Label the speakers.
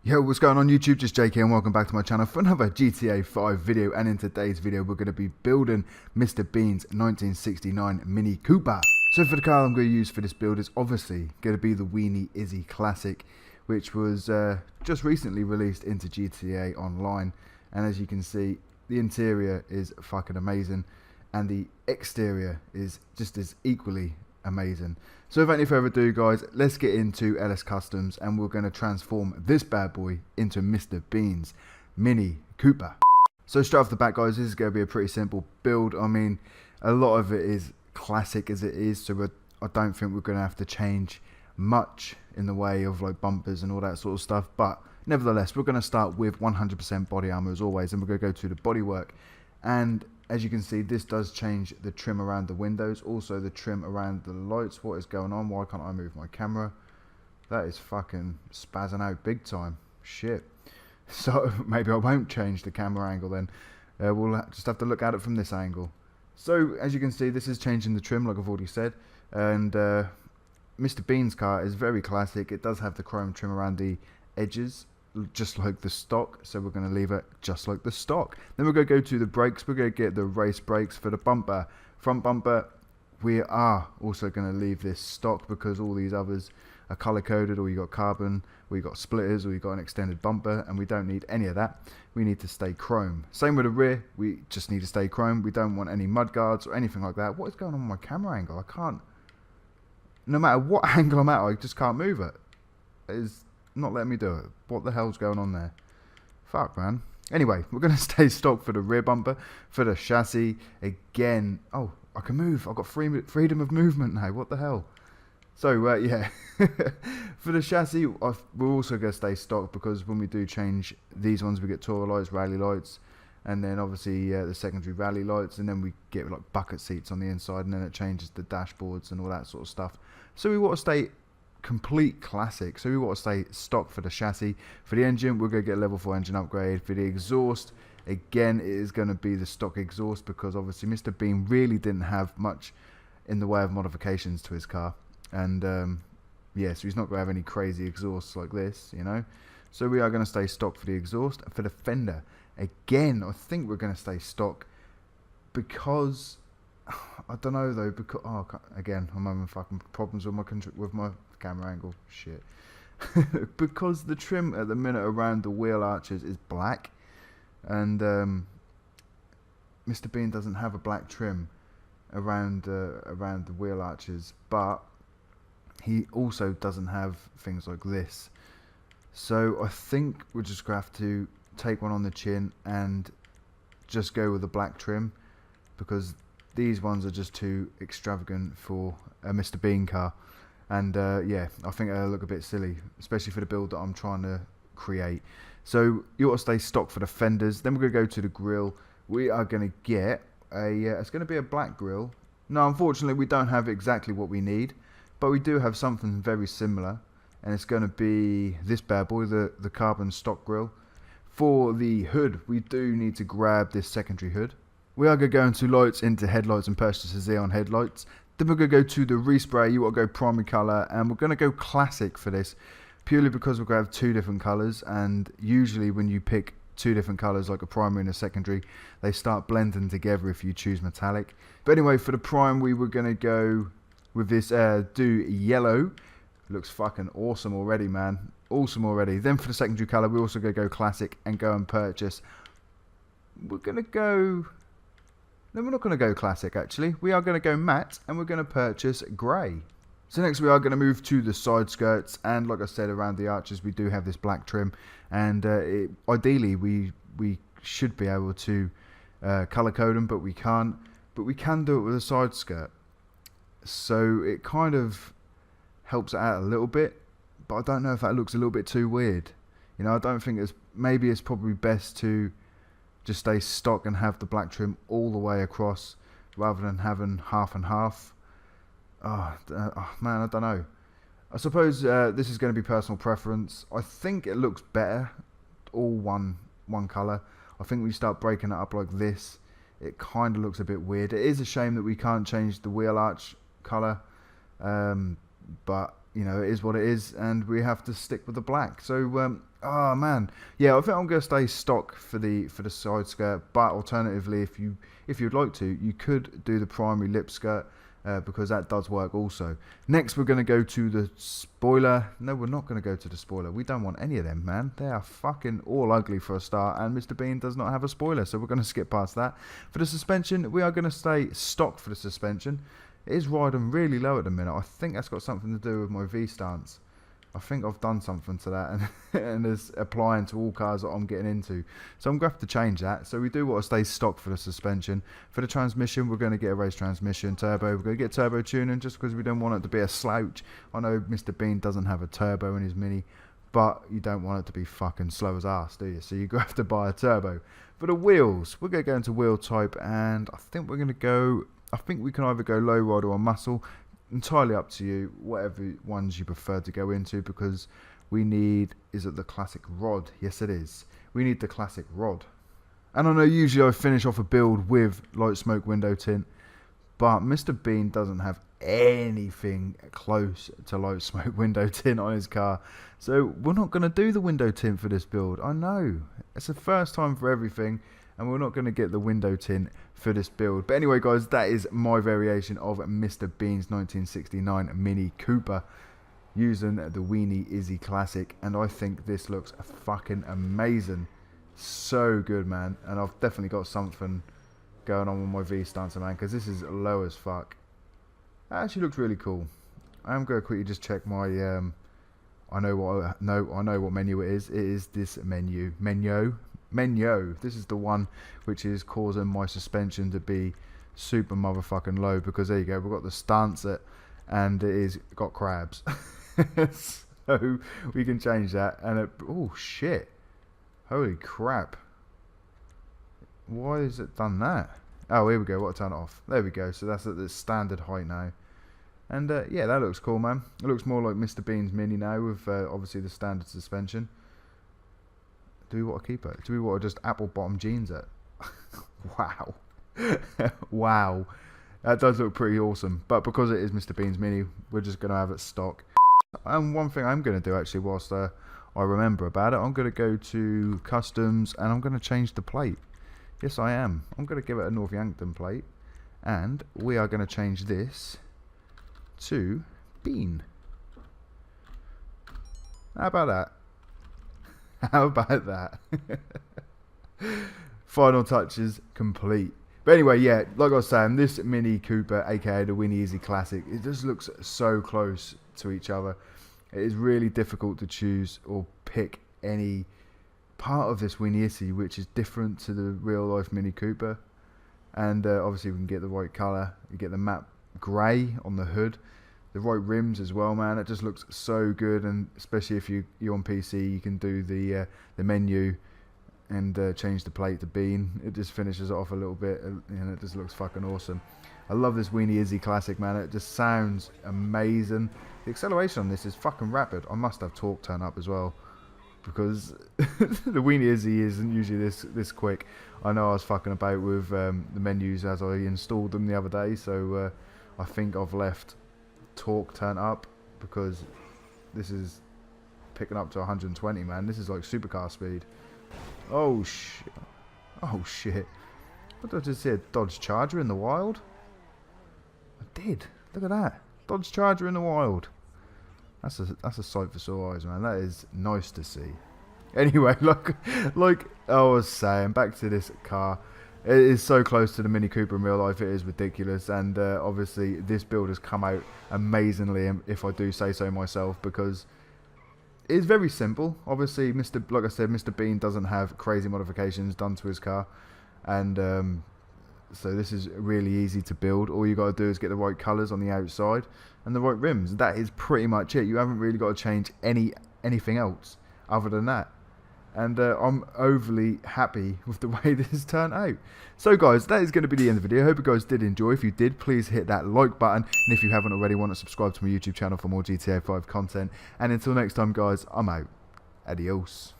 Speaker 1: Yo, what's going on YouTube? Just JK and welcome back to my channel for another GTA 5 video, and in today's video we're going to be building Mr. Bean's 1969 Mini Cooper. So for the car I'm going to use for this build is obviously going to be the Weenie Izzy Classic, which was just recently released into GTA Online, and as you can see the interior is fucking amazing and the exterior is just as equally amazing. So without any further ado guys, let's get into LS Customs and we're going to transform this bad boy into Mr. Bean's Mini Cooper. So straight off the bat guys, this is going to be a pretty simple build. I mean, a lot of it is classic as it is, so I don't think we're going to have to change much in the way of like bumpers and all that sort of stuff, but nevertheless we're going to start with 100% body armor as always, and we're going to go to the bodywork. And as you can see, this does change the trim around the windows, also the trim around the lights. What is going on? Why can't I move my camera? That is fucking spazzing out big time. Shit. So maybe I won't change the camera angle then. We'll just have to look at it from this angle. So as you can see, this is changing the trim like I've already said. And Mr. Bean's car is very classic. It does have the chrome trim around the edges, just like the stock, so we're going to leave it just like the stock. Then we're going to go to the brakes. We're going to get the race brakes for the bumper. Front bumper, we are also going to leave this stock because all these others are color coded, or you got carbon, or you got splitters, or you got an extended bumper, and we don't need any of that. We need to stay chrome. Same with the rear, we just need to stay chrome. We don't want any mud guards or anything like that. What is going on with my camera angle? I can't, no matter what angle I'm at, I just can't move it. It is not letting me do it. What the hell's going on there? Fuck, man. Anyway, we're going to stay stock for the rear bumper. For the chassis, again, oh, I can move. I've got freedom of movement now. What the hell? So, yeah. For the chassis, we're also going to stay stock because when we do change these ones, we get Tourer lights, rally lights, and then obviously the secondary rally lights, and then we get like bucket seats on the inside, and then it changes the dashboards and all that sort of stuff. So we want to stay complete classic, so we want to stay stock for the chassis. For the engine, we're going to get a level 4 engine upgrade. For the exhaust, again, it is going to be the stock exhaust because obviously Mr. Bean really didn't have much in the way of modifications to his car, and yeah, so he's not going to have any crazy exhausts like this, you know. So we are going to stay stock for the exhaust. For the fender, again, I think we're going to stay stock because I don't know though, because again, I'm having fucking problems with my camera angle. Shit. Because the trim at the minute around the wheel arches is black, and Mr. Bean doesn't have a black trim around the wheel arches, but he also doesn't have things like this. So I think we're just gonna have to take one on the chin and just go with the black trim because these ones are just too extravagant for a Mr. Bean car, and yeah, I think it'll look a bit silly, especially for the build that I'm trying to create. So you ought to stay stock for the fenders. Then we're going to go to the grille. We are going to get it's going to be a black grille. No, unfortunately we don't have exactly what we need, but we do have something very similar, and it's going to be this bad boy, the carbon stock grille. For the hood, we do need to grab this secondary hood. We are going to go into lights, into headlights, and purchase a Xeon headlights. Then we're going to go to the respray. You want to go primary colour, and we're going to go classic for this, purely because we're going to have two different colours, and usually when you pick two different colours, like a primary and a secondary, they start blending together if you choose metallic. But anyway, for the primary, we're going to go with this do yellow. Looks fucking awesome already, man. Awesome already. Then for the secondary colour, we're also going to go classic and go and purchase. We're going to go... No, we're not going to go classic actually. We are going to go matte, and we're going to purchase grey. So next we are going to move to the side skirts, and like I said, around the arches we do have this black trim, and ideally we should be able to colour code them, but we can't. But we can do it with a side skirt. So it kind of helps it out a little bit, but I don't know if that looks a little bit too weird. You know, I don't think maybe it's probably best to just stay stock and have the black trim all the way across rather than having half and half. Oh man, I don't know. I suppose this is going to be personal preference. I think it looks better all one colour. I think when you start breaking it up like this, it kind of looks a bit weird. It is a shame that we can't change the wheel arch colour, but you know, it is what it is, and we have to stick with the black. So, oh man, yeah, I think I'm gonna stay stock for the side skirt. But alternatively, if you'd like to, you could do the primary lip skirt. Because that does work also. Next, we're going to go to the spoiler. No, we're not going to go to the spoiler. We don't want any of them, man. They are fucking all ugly for a start, and Mr. Bean does not have a spoiler, so we're going to skip past that. For the suspension, we are going to stay stock for the suspension. It is riding really low at the minute. I think that's got something to do with my V stance. I think I've done something to that, and it's applying to all cars that I'm getting into. So I'm going to have to change that. So we do want to stay stock for the suspension. For the transmission, we're going to get a race transmission turbo. We're going to get turbo tuning just because we don't want it to be a slouch. I know Mr. Bean doesn't have a turbo in his Mini, but you don't want it to be fucking slow as ass, do you? So you're going to have to buy a turbo. For the wheels, we're going to go into wheel type, and I think we're going to go... I think we can either go low ride or muscle. Entirely up to you, whatever ones you prefer to go into, because we need, is it the classic rod? Yes it is, we need the classic rod. And I know usually I finish off a build with light smoke window tint, but Mr. Bean doesn't have anything close to light smoke window tint on his car, so we're not going to do the window tint for this build. I know, it's the first time for everything, and we're not going to get the window tint for this build. But anyway, guys, that is my variation of Mr. Bean's 1969 Mini Cooper using the Weenie Izzy Classic, and I think this looks fucking amazing. So good, man. And I've definitely got something going on with my V stancer, man, because this is low as fuck. That actually looks really cool. I am going to quickly just check my I know what menu it is. It is this menu. This is the one which is causing my suspension to be super motherfucking low, because there you go, we've got the stancer and it is got crabs. So we can change that, and it, oh shit, holy crap, why has it done that? Oh, here we go, what, turn it off, there we go. So that's at the standard height now, and yeah, that looks cool, man. It looks more like Mr. Bean's Mini now with obviously the standard suspension. Do we want to keep it? Do we want to just apple bottom jeans it? Wow. Wow. That does look pretty awesome. But because it is Mr. Bean's Mini, we're just going to have it stock. And one thing I'm going to do actually whilst I remember about it, I'm going to go to customs and I'm going to change the plate. Yes, I am. I'm going to give it a North Yankton plate. And we are going to change this to Bean. How about that? How about that? Final touches complete. But anyway, yeah, like I was saying, this Mini Cooper, aka the Weenie Izzy Classic, it just looks so close to each other. It is really difficult to choose or pick any part of this Weenie Izzy which is different to the real life Mini Cooper. And obviously we can get the right colour. You get the matte grey on the hood. The right rims as well, man. It just looks so good, and especially if you're on PC, you can do the menu and change the plate to Bean. It just finishes it off a little bit, and it just looks fucking awesome. I love this Weenie Izzy Classic, man. It just sounds amazing. The acceleration on this is fucking rapid. I must have torque turn up as well, because the Weenie Izzy isn't usually this quick. I know I was fucking about with the menus as I installed them the other day, so I think I've left torque turn up, because this is picking up to 120, man. This is like supercar speed. Oh shit. Oh shit. What did I just see? A Dodge Charger in the wild? I did. Look at that. Dodge Charger in the wild. That's a sight for sore eyes, man. That is nice to see. Anyway, like I was saying, back to this car. It is so close to the Mini Cooper in real life, it is ridiculous, and obviously this build has come out amazingly, if I do say so myself, because it's very simple. Obviously, like I said, Mr. Bean doesn't have crazy modifications done to his car, and so this is really easy to build. All you got to do is get the right colours on the outside and the right rims. That is pretty much it. You haven't really got to change anything else other than that. And I'm overly happy with the way this turned out. So guys, that is going to be the end of the video. I hope you guys did enjoy. If you did, please hit that like button. And if you haven't already, want to subscribe to my YouTube channel for more GTA 5 content. And until next time guys, I'm out. Adios.